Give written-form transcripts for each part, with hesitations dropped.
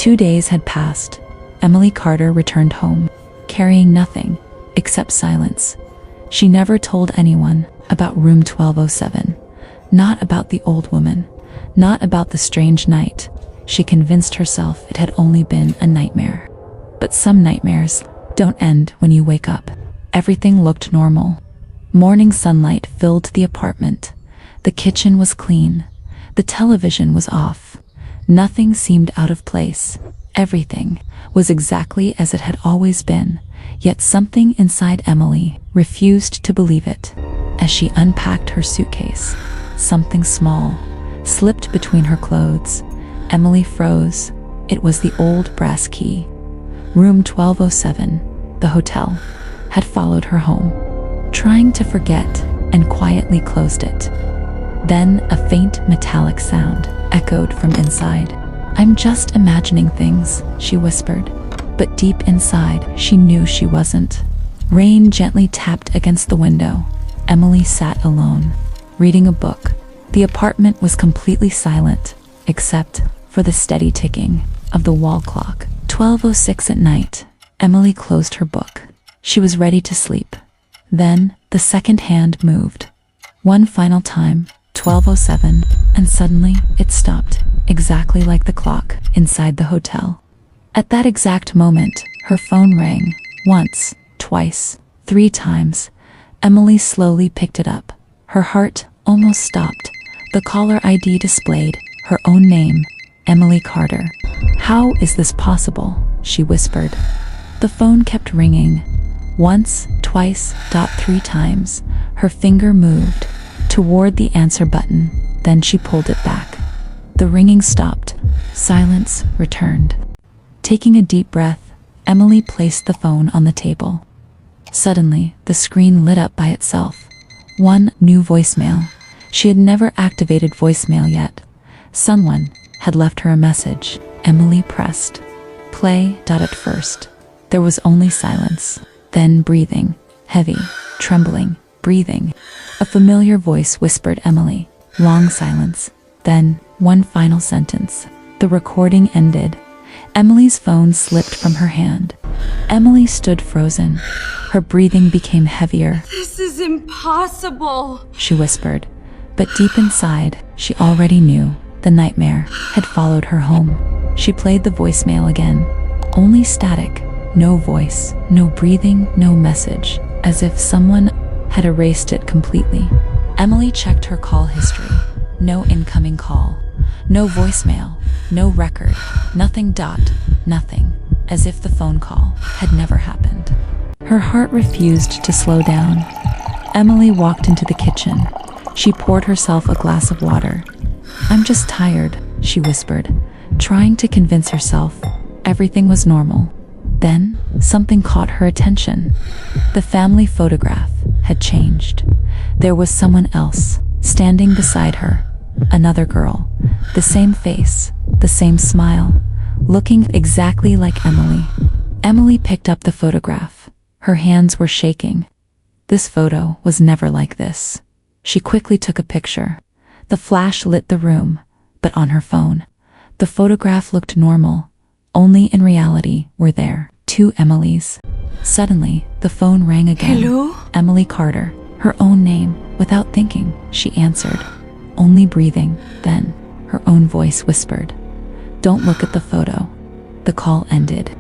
2 days had passed. Emily Carter returned home, carrying nothing except silence. She never told anyone about room 1207, not about the old woman, not about the strange night. She convinced herself it had only been a nightmare. But some nightmares don't end when you wake up. Everything looked normal. Morning sunlight filled the apartment. The kitchen was clean. The television was off. Nothing seemed out of place. Everything was exactly as it had always been, yet something inside Emily refused to believe it. As she unpacked her suitcase, something small slipped between her clothes. Emily froze. It was the old brass key. Room 1207, the hotel, had followed her home, trying to forget, and quietly closed it. Then a faint metallic sound echoed from inside. "I'm just imagining things," she whispered. But deep inside, she knew she wasn't. Rain gently tapped against the window. Emily sat alone, reading a book. The apartment was completely silent, except for the steady ticking of the wall clock. 12:06 at night. Emily closed her book. She was ready to sleep. Then the second hand moved. One final time, 12:07, and suddenly it stopped, exactly like the clock inside the hotel. At that exact moment, her phone rang. Once, twice, 3 times. Emily slowly picked it up. Her heart almost stopped. The caller ID displayed her own name, Emily Carter. "How is this possible?" she whispered. The phone kept ringing. Once, twice, 3 times. Her finger moved toward the answer button, then she pulled it back. The ringing stopped. Silence returned. Taking a deep breath, Emily placed the phone on the table. Suddenly, the screen lit up by itself. One new voicemail. She had never activated voicemail yet. Someone had left her a message. Emily pressed play. At first, there was only silence. Then breathing, heavy, trembling, breathing. A familiar voice whispered Emily. Long silence. Then, one final sentence. The recording ended. Emily's phone slipped from her hand. Emily stood frozen. Her breathing became heavier. "This is impossible," she whispered. But deep inside, she already knew the nightmare had followed her home. She played the voicemail again. Only static. No voice, no breathing, no message. As if someone had erased it completely. Emily checked her call history. No incoming call. No voicemail. No record. Nothing. Nothing. As if the phone call had never happened. Her heart refused to slow down. Emily walked into the kitchen. She poured herself a glass of water. "I'm just tired," she whispered, trying to convince herself everything was normal. Then, something caught her attention. The family photograph had changed. There was someone else, standing beside her. Another girl. The same face, the same smile, looking exactly like Emily. Emily picked up the photograph. Her hands were shaking. This photo was never like this. She quickly took a picture. The flash lit the room, but on her phone, the photograph looked normal. Only in reality were there 2 Emilys. Suddenly, the phone rang again. "Hello?" Emily Carter, her own name. Without thinking, she answered, only breathing. Then, her own voice whispered, "Don't look at the photo." The call ended.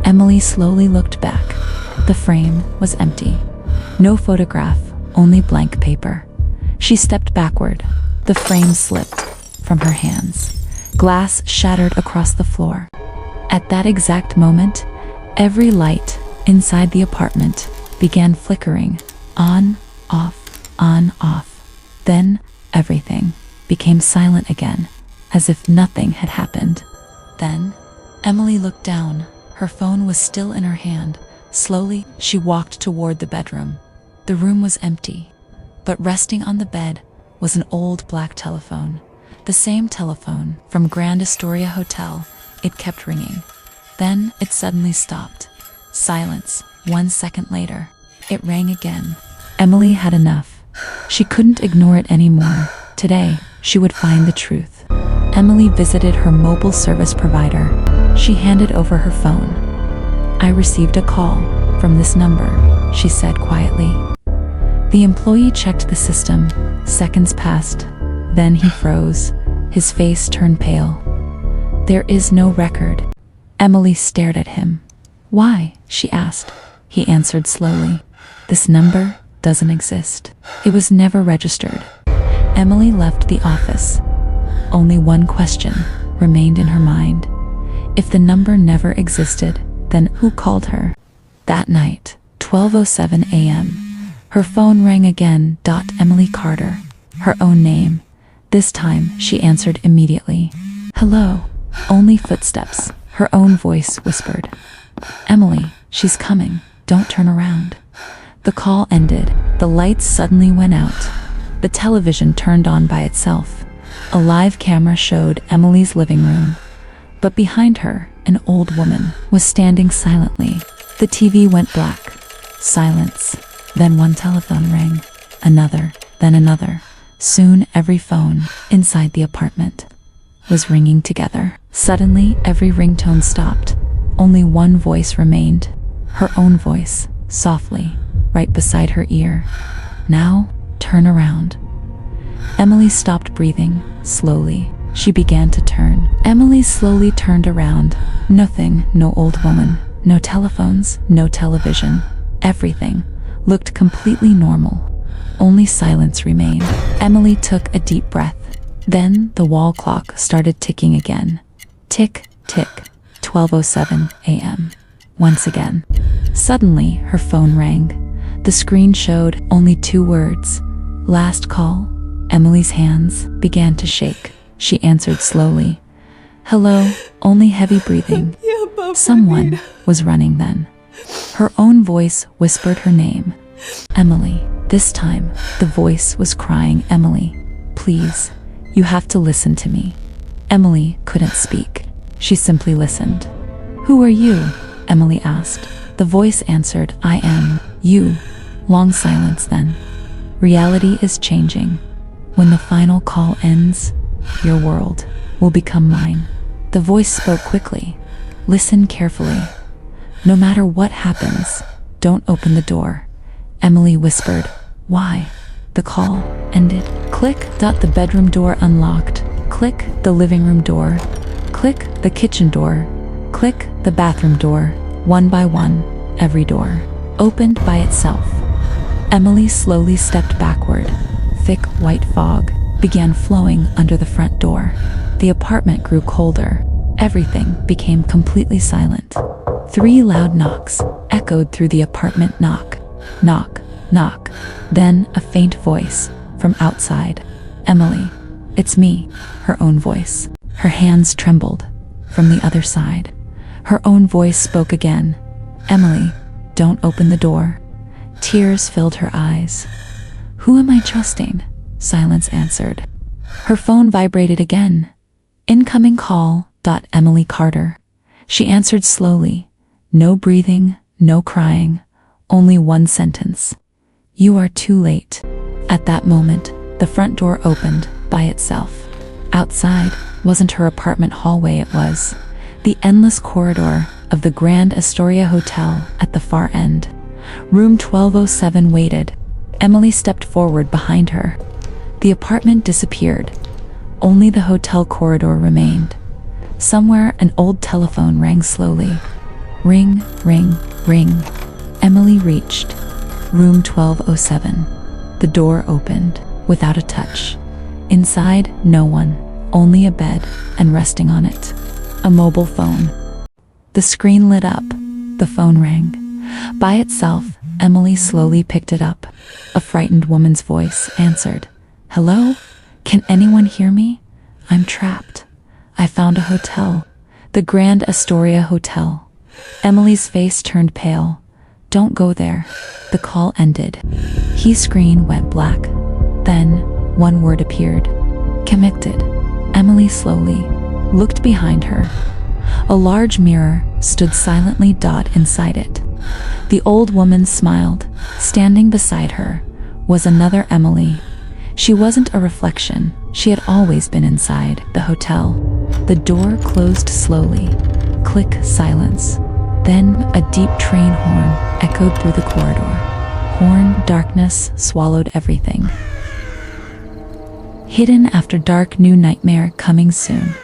Emily slowly looked back. The frame was empty. No photograph, only blank paper. She stepped backward. The frame slipped from her hands. Glass shattered across the floor. At that exact moment, every light inside the apartment began flickering. On, off, on, off. Then, everything became silent again, as if nothing had happened. Then, Emily looked down. Her phone was still in her hand. Slowly, she walked toward the bedroom. The room was empty, but resting on the bed was an old black telephone. The same telephone from Grand Astoria Hotel. It kept ringing. Then it suddenly stopped. Silence. 1 second later, it rang again. Emily had enough. She couldn't ignore it anymore. Today, she would find the truth. Emily visited her mobile service provider. She handed over her phone. "I received a call from this number," she said quietly. The employee checked the system. Seconds passed. Then he froze. His face turned pale. "There is no record." Emily stared at him. "Why?" she asked. He answered slowly. "This number doesn't exist. It was never registered." Emily left the office. Only one question remained in her mind. If the number never existed, then who called her? That night, 12:07 a.m., her phone rang again. Emily Carter, her own name. This time, she answered immediately. "Hello." Only footsteps. Her own voice whispered. "Emily, she's coming. Don't turn around." The call ended. The lights suddenly went out. The television turned on by itself. A live camera showed Emily's living room. But behind her, an old woman was standing silently. The TV went black. Silence. Then one telephone rang. Another. Then another. Soon every phone inside the apartment was ringing together. Suddenly, every ringtone stopped. Only one voice remained. Her own voice, softly, right beside her ear. "Now, turn around." Emily stopped breathing. Slowly, she began to turn. Emily slowly turned around. Nothing, no old woman, no telephones, no television. Everything looked completely normal. Only silence remained. Emily took a deep breath. Then the wall clock started ticking again. Tick, tick, 12:07 a.m. Once again. Suddenly, her phone rang. The screen showed only 2 words. "Last call." Emily's hands began to shake. She answered slowly. "Hello," only heavy breathing. Someone was running then. Her own voice whispered her name. "Emily." This time, the voice was crying, "Emily, please, you have to listen to me." Emily couldn't speak. She simply listened. "Who are you?" Emily asked. The voice answered, "I am you." Long silence then. "Reality is changing. When the final call ends, your world will become mine." The voice spoke quickly. "Listen carefully. No matter what happens, don't open the door." Emily whispered, "Why?" The call ended. Click. The bedroom door unlocked. Click. The living room door. Click. The kitchen door. Click. The bathroom door. One by one, every door opened by itself. Emily slowly stepped backward. Thick white fog began flowing under the front door. The apartment grew colder. Everything became completely silent. 3 loud knocks echoed through the apartment. Knock, knock, knock. Then a faint voice from outside. "Emily, it's me." Her own voice. Her hands trembled. From the other side, her own voice spoke again. "Emily, don't open the door." Tears filled her eyes. "Who am I trusting?" Silence answered. Her phone vibrated again. "Incoming call. Emily Carter." She answered slowly. No breathing, no crying, only one sentence. "You are too late." At that moment, the front door opened by itself. Outside wasn't her apartment hallway, it was the endless corridor of the Grand Astoria Hotel at the far end. Room 1207 waited. Emily stepped forward behind her. The apartment disappeared. Only the hotel corridor remained. Somewhere an old telephone rang slowly. Ring, ring, ring. Emily reached room 1207. The door opened without a touch. Inside, no one, only a bed, and resting on it, a mobile phone. The screen lit up. The phone rang. By itself, Emily slowly picked it up. A frightened woman's voice answered. "Hello? Can anyone hear me? I'm trapped. I found a hotel. The Grand Astoria Hotel." Emily's face turned pale. "Don't go there." The call ended. His screen went black. Then, one word appeared. "Connected." Emily slowly looked behind her. A large mirror stood silently. Inside it, the old woman smiled. Standing beside her was another Emily. She wasn't a reflection, She had always been inside the hotel. The door closed slowly. Click, silence. Then a deep train horn echoed through the corridor. Horn, darkness swallowed everything. Hidden After Dark, new nightmare coming soon.